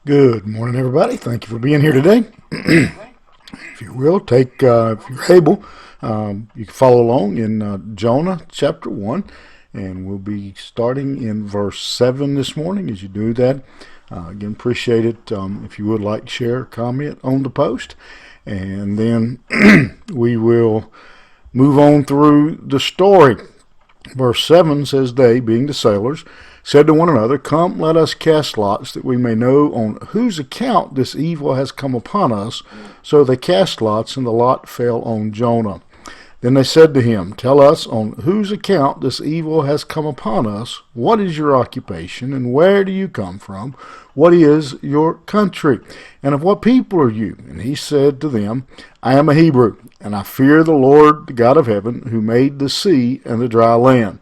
Good morning, everybody. Thank you for being here today. If you will, if you're able, you can follow along in Jonah chapter 1, and we'll be starting in verse 7 this morning. As you do that, again, appreciate it if you would like, share, comment on the post, and then we will move on through the story. Verse 7 says, They, being the sailors, said to one another, Come, let us cast lots, that we may know on whose account this evil has come upon us. So they cast lots, and the lot fell on Jonah. Then they said to him, Tell us on whose account this evil has come upon us. What is your occupation, and where do you come from? What is your country? And of what people are you? And he said to them, I am a Hebrew, and I fear the Lord, the God of heaven, who made the sea and the dry land.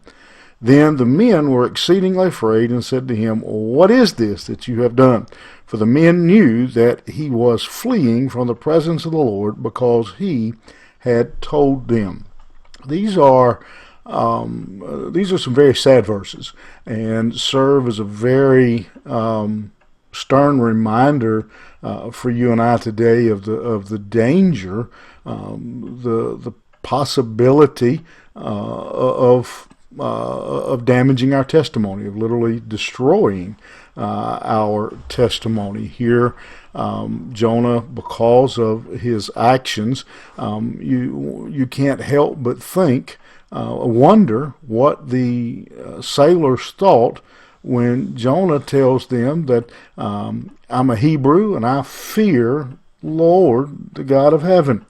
Then the men were exceedingly afraid and said to him, What is this that you have done? For the men knew that he was fleeing from the presence of the Lord, because he had told them. These are some very sad verses, and serve as a very stern reminder for you and I today of the danger, the possibility of damaging our testimony, of literally destroying our testimony. Here, Jonah, because of his actions, you can't help but wonder what the sailors thought when Jonah tells them that I'm a Hebrew and I fear Lord, the God of heaven.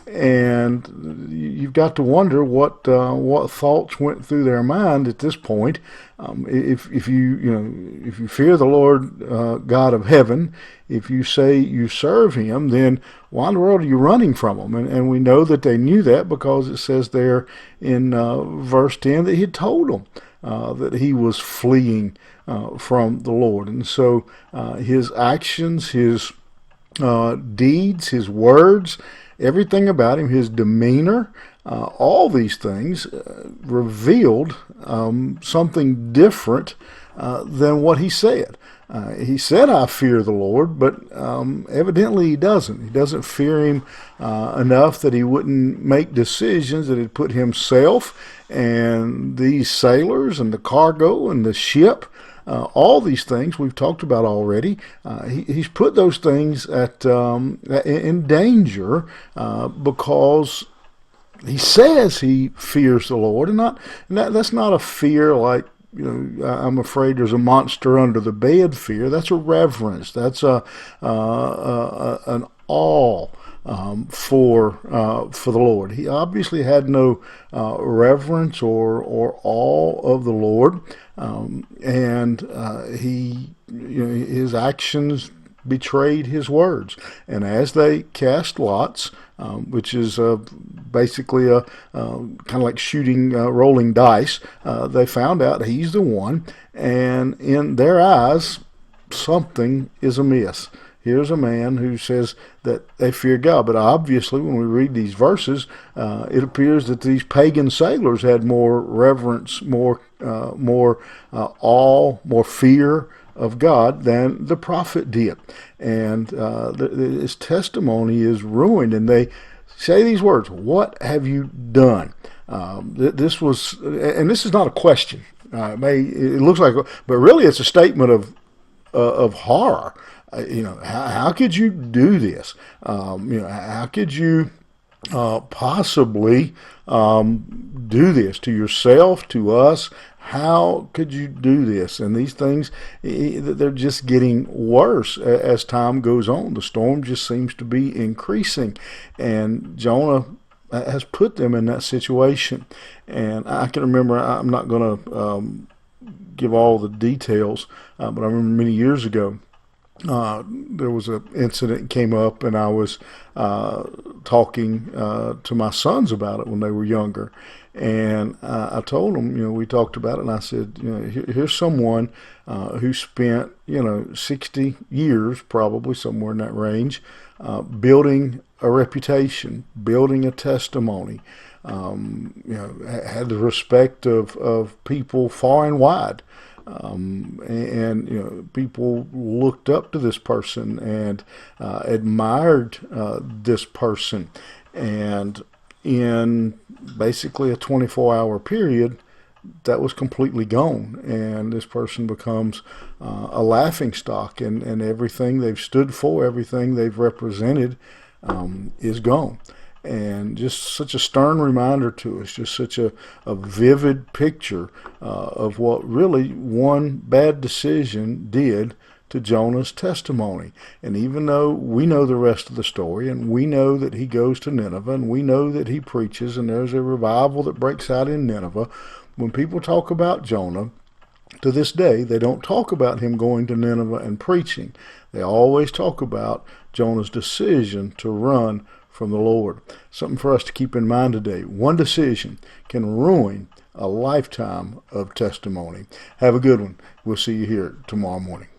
And you've got to wonder what thoughts went through their mind at this point. If you fear the Lord God of heaven, if you say you serve Him, then why in the world are you running from Him? And we know that they knew that because it says there in verse 10 that He had told them that He was fleeing from the Lord. And so His actions, His deeds, His words, everything about him, his demeanor, all these things revealed something different than what he said. He said, I fear the Lord, but evidently he doesn't. He doesn't fear him enough that he wouldn't make decisions that had put himself and these sailors and the cargo and the ship, all these things we've talked about already. He's put those things in danger because he says he fears the Lord, and that's not a fear like, I'm afraid there's a monster under the bed fear. That's a reverence. That's an awe for the Lord. He obviously had no reverence or awe of the Lord, and his actions betrayed his words. And as they cast lots, which is basically a kind of like shooting rolling dice, they found out he's the one, and in their eyes, something is amiss. Here's a man who says that they fear God, but obviously when we read these verses, it appears that these pagan sailors had more reverence, more awe, more fear of God than the prophet did. And his testimony is ruined, and they say these words, What have you done? This is not a question. It looks like, but really it's a statement of horror. How could you do this? How could you possibly do this to yourself, to us? How could you do this? And these things, they're just getting worse as time goes on. The storm just seems to be increasing, and Jonah has put them in that situation. And I can remember, I'm not going to give all the details, but I remember many years ago, there was an incident came up, and I was talking to my sons about it when they were younger, and I told them, we talked about it, and I said, here's someone who spent, 60 years, probably somewhere in that range, building a reputation, building a testimony, had the respect of people far and wide. And people looked up to this person and admired this person. And in basically a 24-hour period, that was completely gone, and this person becomes a laughing stock, and everything they've stood for, everything they've represented, is gone. And just such a stern reminder to us, just such a vivid picture of what really one bad decision did to Jonah's testimony. And even though we know the rest of the story, and we know that he goes to Nineveh, and we know that he preaches, and there's a revival that breaks out in Nineveh, when people talk about Jonah, to this day, they don't talk about him going to Nineveh and preaching. They always talk about Jonah's decision to run from the Lord. Something for us to keep in mind today. One decision can ruin a lifetime of testimony. Have a good one. We'll see you here tomorrow morning.